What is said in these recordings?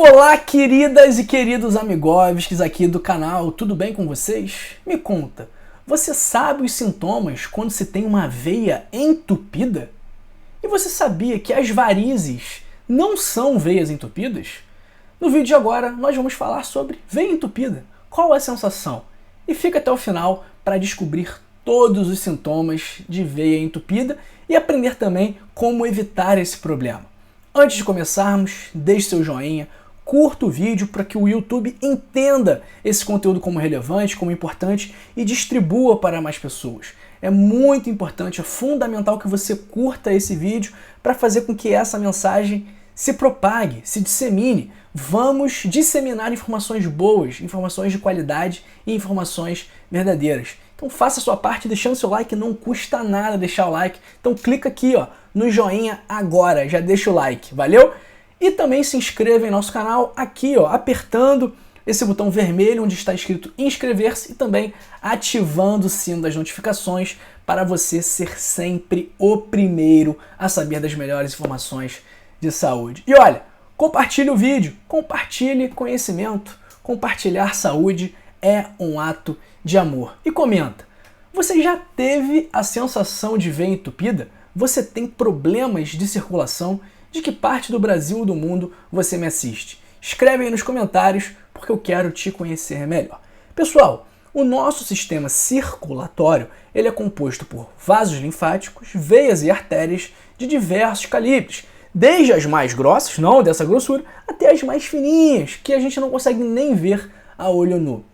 Olá, queridas e queridos amigovskis aqui do canal, tudo bem com vocês? Me conta, você sabe os sintomas quando se tem uma veia entupida? E você sabia que as varizes não são veias entupidas? No vídeo de agora nós vamos falar sobre veia entupida, qual a sensação? E fica até o final para descobrir todos os sintomas de veia entupida e aprender também como evitar esse problema. Antes de começarmos, deixe seu joinha, curta o vídeo para que o YouTube entenda esse conteúdo como relevante, como importante e distribua para mais pessoas. É muito importante, é fundamental que você curta esse vídeo para fazer com que essa mensagem se propague, se dissemine. Vamos disseminar informações boas, informações de qualidade e informações verdadeiras. Então faça a sua parte deixando seu like, não custa nada deixar o like. Então clica aqui no joinha agora, já deixa o like, valeu? E também se inscreva em nosso canal aqui, apertando esse botão vermelho onde está escrito inscrever-se e também ativando o sino das notificações para você ser sempre o primeiro a saber das melhores informações de saúde. E olha, compartilhe o vídeo, compartilhe conhecimento, compartilhar saúde é um ato de amor. E comenta, você já teve a sensação de veia entupida? Você tem problemas de circulação? De que parte do Brasil ou do mundo você me assiste? Escreve aí nos comentários porque eu quero te conhecer melhor. Pessoal, o nosso sistema circulatório ele é composto por vasos linfáticos, veias e artérias de diversos calibres, desde as mais grossas, não dessa grossura, até as mais fininhas, que a gente não consegue nem ver a olho nu.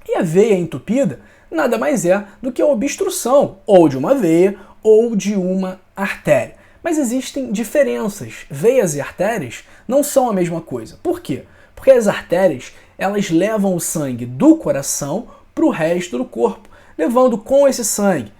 E a veia entupida nada mais é do que a obstrução ou de uma veia ou de uma artéria. Mas existem diferenças. Veias e artérias não são a mesma coisa. Por quê? Porque as artérias elas levam o sangue do coração para o resto do corpo, levando com esse sangue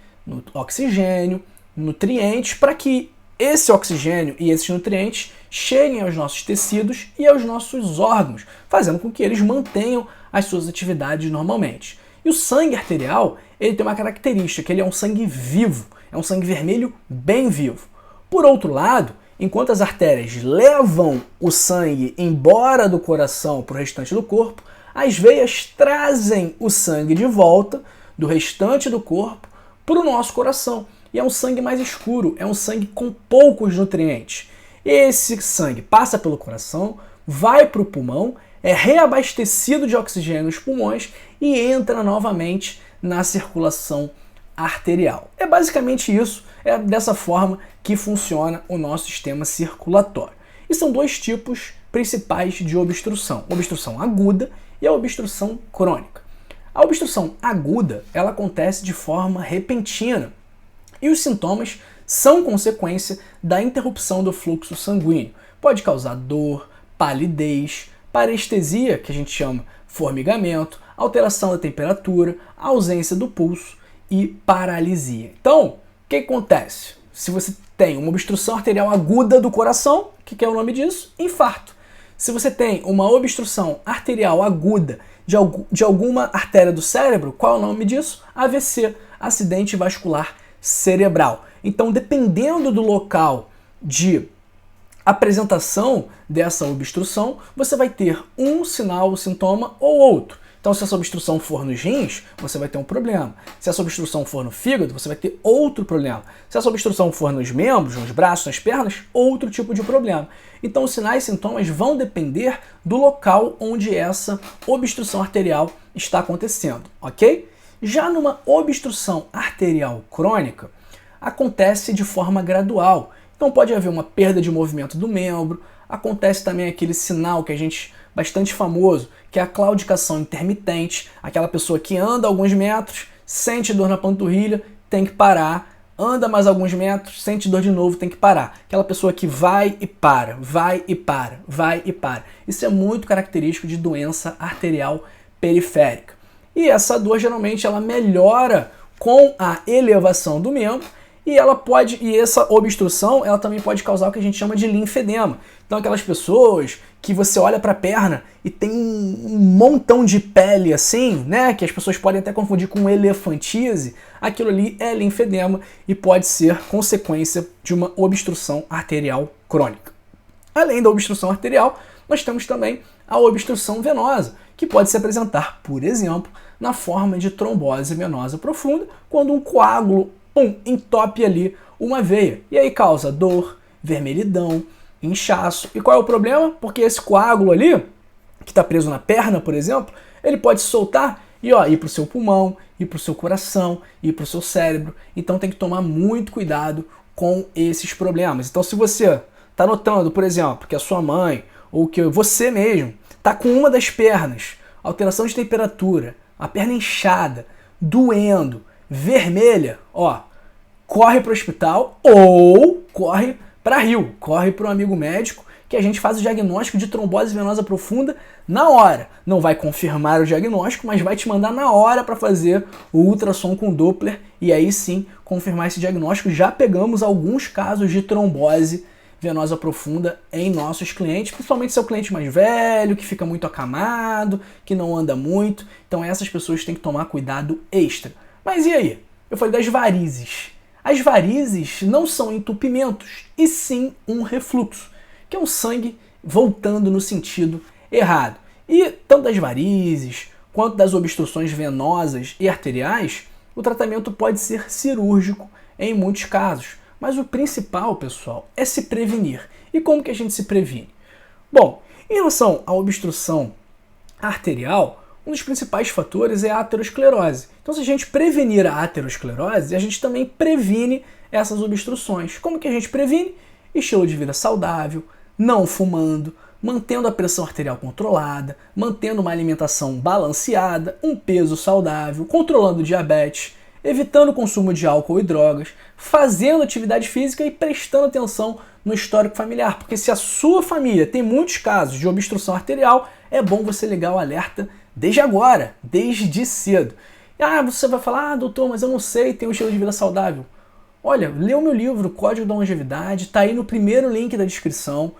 oxigênio, nutrientes, para que esse oxigênio e esses nutrientes cheguem aos nossos tecidos e aos nossos órgãos, fazendo com que eles mantenham as suas atividades normalmente. E o sangue arterial ele tem uma característica, que ele é um sangue vivo, é um sangue vermelho bem vivo. Por outro lado, enquanto as artérias levam o sangue embora do coração para o restante do corpo, as veias trazem o sangue de volta do restante do corpo para o nosso coração. E é um sangue mais escuro, é um sangue com poucos nutrientes. Esse sangue passa pelo coração, vai para o pulmão, é reabastecido de oxigênio nos pulmões e entra novamente na circulação arterial. É basicamente isso, é dessa forma que funciona o nosso sistema circulatório. E são dois tipos principais de obstrução, a obstrução aguda e a obstrução crônica. A obstrução aguda, ela acontece de forma repentina e os sintomas são consequência da interrupção do fluxo sanguíneo. Pode causar dor, palidez, parestesia, que a gente chama formigamento, alteração da temperatura, ausência do pulso e paralisia. Então, o que acontece? Se você tem uma obstrução arterial aguda do coração, o que é o nome disso? Infarto. Se você tem uma obstrução arterial aguda de alguma artéria do cérebro, qual é o nome disso? AVC, acidente vascular cerebral. Então, dependendo do local de apresentação dessa obstrução, você vai ter um sinal, sintoma ou outro. Então, se essa obstrução for nos rins, você vai ter um problema. Se essa obstrução for no fígado, você vai ter outro problema. Se essa obstrução for nos membros, nos braços, nas pernas, outro tipo de problema. Então, os sinais e sintomas vão depender do local onde essa obstrução arterial está acontecendo, ok? Já numa obstrução arterial crônica, acontece de forma gradual. Então, pode haver uma perda de movimento do membro, acontece também aquele sinal que a gente bastante famoso, que é a claudicação intermitente, aquela pessoa que anda alguns metros, sente dor na panturrilha, tem que parar, anda mais alguns metros, sente dor de novo, tem que parar. Aquela pessoa que vai e para, vai e para, vai e para. Isso é muito característico de doença arterial periférica. E essa dor geralmente ela melhora com a elevação do membro e essa obstrução ela também pode causar o que a gente chama de linfedema. Então aquelas pessoas que você olha para a perna e tem um montão de pele assim, né, que as pessoas podem até confundir com elefantise, aquilo ali é linfedema e pode ser consequência de uma obstrução arterial crônica. Além da obstrução arterial, nós temos também a obstrução venosa, que pode se apresentar, por exemplo, na forma de trombose venosa profunda, quando um coágulo entope ali uma veia. E aí causa dor, vermelhidão, inchaço. E qual é o problema? Porque esse coágulo ali, que está preso na perna, por exemplo, ele pode se soltar e ir para o seu pulmão, ir para o seu coração, ir para o seu cérebro. Então tem que tomar muito cuidado com esses problemas. Então se você está notando, por exemplo, que a sua mãe ou que você mesmo está com uma das pernas, alteração de temperatura, a perna inchada, doendo, vermelha, corre para o hospital ou corre para Rio, corre para um amigo médico que a gente faz o diagnóstico de trombose venosa profunda na hora. Não vai confirmar o diagnóstico, mas vai te mandar na hora para fazer o ultrassom com Doppler e aí sim confirmar esse diagnóstico. Já pegamos alguns casos de trombose venosa profunda em nossos clientes, principalmente se é o cliente mais velho, que fica muito acamado, que não anda muito. Então essas pessoas têm que tomar cuidado extra. Mas e aí? Eu falei das varizes. As varizes não são entupimentos, e sim um refluxo, que é um sangue voltando no sentido errado. E tanto das varizes quanto das obstruções venosas e arteriais, o tratamento pode ser cirúrgico em muitos casos. Mas o principal, pessoal, é se prevenir. E como que a gente se previne? Bom, em relação à obstrução arterial, um dos principais fatores é a aterosclerose. Então, se a gente prevenir a aterosclerose, a gente também previne essas obstruções. Como que a gente previne? Estilo de vida saudável, não fumando, mantendo a pressão arterial controlada, mantendo uma alimentação balanceada, um peso saudável, controlando o diabetes, evitando o consumo de álcool e drogas, fazendo atividade física e prestando atenção no histórico familiar. Porque se a sua família tem muitos casos de obstrução arterial, é bom você ligar o alerta desde agora, desde cedo. Você vai falar, doutor, mas eu não sei, tem um estilo de vida saudável. Olha, lê o meu livro, Código da Longevidade, tá aí no primeiro link da descrição.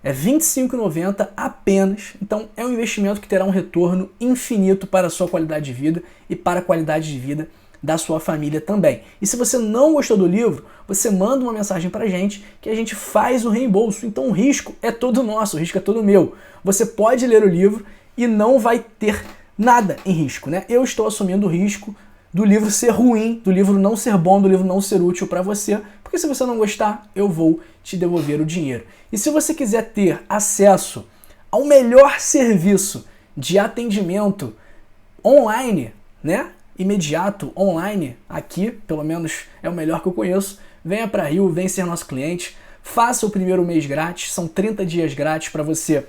É R$ 25,90 apenas. Então é um investimento que terá um retorno infinito para a sua qualidade de vida e para a qualidade de vida da sua família também. E se você não gostou do livro, você manda uma mensagem pra gente que a gente faz o reembolso. Então o risco é todo nosso, o risco é todo meu. Você pode ler o livro e não vai ter nada em risco, né? Eu estou assumindo o risco do livro ser ruim, do livro não ser bom, do livro não ser útil para você, porque se você não gostar, eu vou te devolver o dinheiro. E se você quiser ter acesso ao melhor serviço de atendimento online, né? Imediato, online, aqui, pelo menos é o melhor que eu conheço, venha para Rio, vem ser nosso cliente, faça o primeiro mês grátis, são 30 dias grátis para você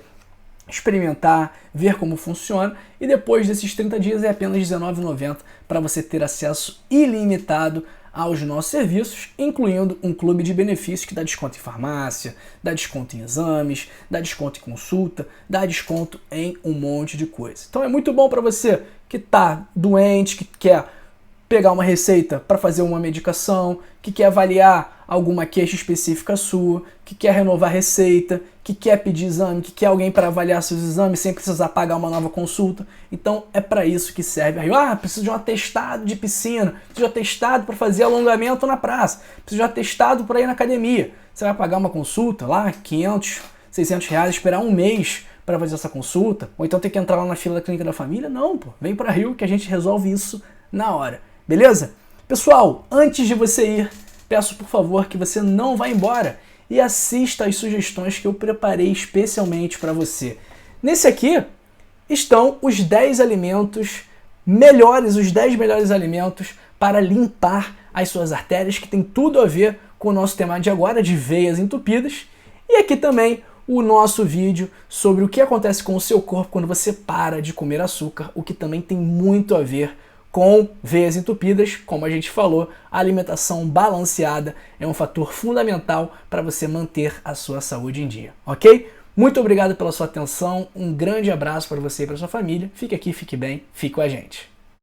experimentar, ver como funciona, e depois desses 30 dias é apenas R$19,90 para você ter acesso ilimitado aos nossos serviços, incluindo um clube de benefícios que dá desconto em farmácia, dá desconto em exames, dá desconto em consulta, dá desconto em um monte de coisa. Então é muito bom para você que está doente, que quer pegar uma receita para fazer uma medicação, que quer avaliar alguma queixa específica sua, que quer renovar receita, que quer pedir exame, que quer alguém para avaliar seus exames sem precisar pagar uma nova consulta. Então é para isso que serve a Rio. Preciso de um atestado de piscina, preciso de um atestado para fazer alongamento na praça, preciso de um atestado para ir na academia. Você vai pagar uma consulta lá, 500, 600 reais, esperar um mês para fazer essa consulta, ou então ter que entrar lá na fila da clínica da família? Não, vem para Rio que a gente resolve isso na hora. Beleza? Pessoal, antes de você ir, peço por favor que você não vá embora e assista as sugestões que eu preparei especialmente para você. Nesse aqui estão os 10 alimentos melhores, os 10 melhores alimentos para limpar as suas artérias, que tem tudo a ver com o nosso tema de agora, de veias entupidas. E aqui também o nosso vídeo sobre o que acontece com o seu corpo quando você para de comer açúcar, o que também tem muito a ver com veias entupidas. Como a gente falou, a alimentação balanceada é um fator fundamental para você manter a sua saúde em dia, ok? Muito obrigado pela sua atenção, um grande abraço para você e para sua família. Fique aqui, fique bem, fique com a gente.